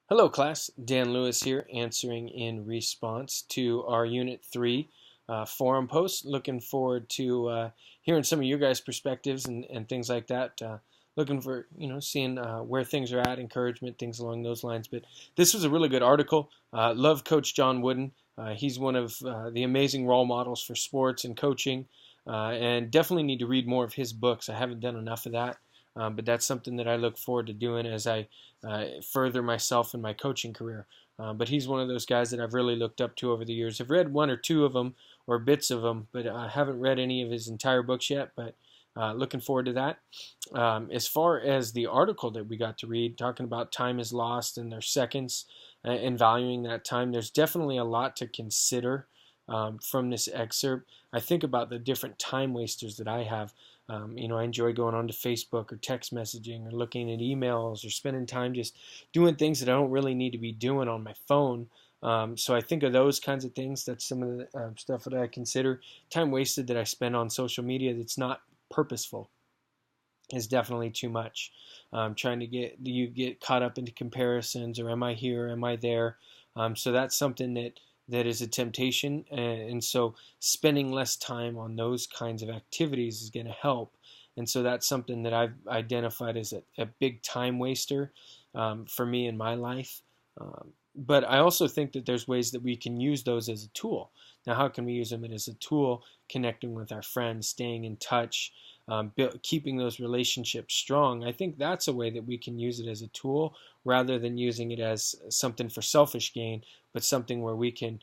Hello class, Dan Lewis here answering in response to our Unit 3 forum post. Looking forward to hearing some of your guys' perspectives and things like that. Looking for, seeing where things are at, encouragement, things along those lines. But this was a really good article. Love Coach John Wooden. He's one of the amazing role models for sports and coaching, and definitely need to read more of his books. I haven't done enough of that. But that's something that I look forward to doing as I further myself in my coaching career. But he's one of those guys that I've really looked up to over the years. I've read one or two of them or bits of them, but I haven't read any of his entire books yet. But looking forward to that. As far as the article that we got to read, talking about time is lost and their seconds and valuing that time, there's definitely a lot to consider from this excerpt. I think about the different time wasters that I have. I enjoy going on to Facebook or text messaging or looking at emails or spending time just doing things that I don't really need to be doing on my phone. So I think of those kinds of things. That's some of the stuff that I consider time wasted that I spend on social media that's not purposeful is definitely too much. Trying to get caught up into comparisons, or am I here, am I there? So that's something that is a temptation, and so spending less time on those kinds of activities is going to help. And so that's something that I've identified as a big time waster for me in my life. But I also think that there's ways that we can use those as a tool. Now, how can we use them as a tool? Connecting with our friends, staying in touch, keeping those relationships strong. I think that's a way that we can use it as a tool rather than using it as something for selfish gain, but something where we can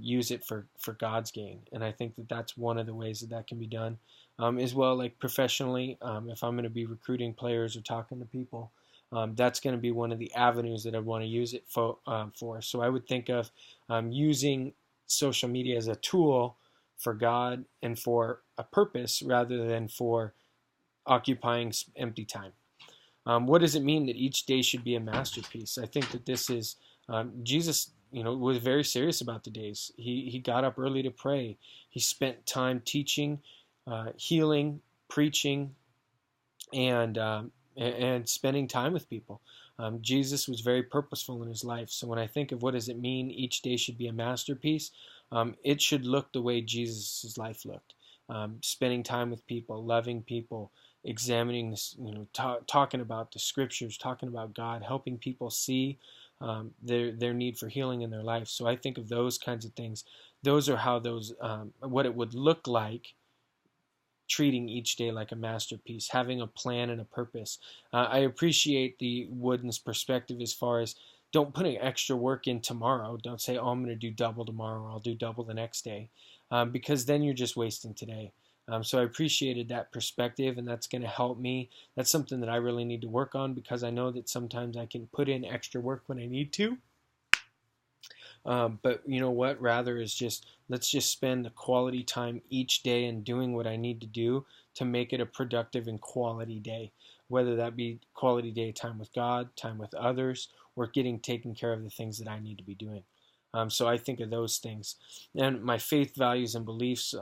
use it for God's gain. And I think that that's one of the ways that that can be done. As well, like professionally, if I'm going to be recruiting players or talking to people, that's going to be one of the avenues that I want to use it for. So I would think of using social media as a tool for God and for a purpose rather than for occupying empty time. What does it mean that each day should be a masterpiece? I think that this is Jesus. Was very serious about the days. He got up early to pray. He spent time teaching, healing, preaching, and spending time with people. Jesus was very purposeful in his life. So when I think of what does it mean each day should be a masterpiece, it should look the way Jesus' life looked. Spending time with people, loving people, examining this, talking about the scriptures, talking about God, helping people see their need for healing in their life. So I think of those kinds of things. Those are how what it would look like treating each day like a masterpiece, having a plan and a purpose. I appreciate the Wooden's perspective as far as don't put any extra work in tomorrow. Don't say, oh, I'm going to do double tomorrow, or I'll do double the next day, because then you're just wasting today. So I appreciated that perspective, and that's going to help me. That's something that I really need to work on because I know that sometimes I can put in extra work when I need to. But you know what? Rather is just let's just spend the quality time each day and doing what I need to do to make it a productive and quality day. Whether that be quality day time with God, time with others, or getting taken care of the things that I need to be doing. So I think of those things, and my faith, values, and beliefs.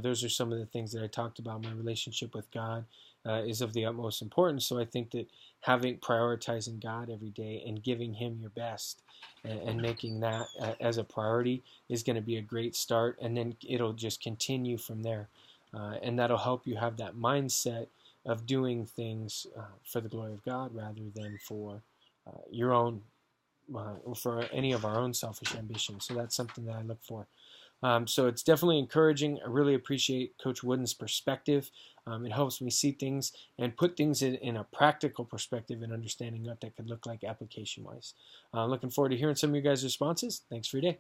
Those are some of the things that I talked about. My relationship with God is of the utmost importance. So I think that prioritizing God every day and giving Him your best and making that as a priority is going to be a great start, and then it'll just continue from there, and that'll help you have that mindset of doing things for the glory of God rather than for your own for any of our own selfish ambitions. So that's something that I look for. So it's definitely encouraging. I really appreciate Coach Wooden's perspective. It helps me see things and put things in a practical perspective and understanding what that could look like application-wise. Looking forward to hearing some of you guys' responses. Thanks for your day.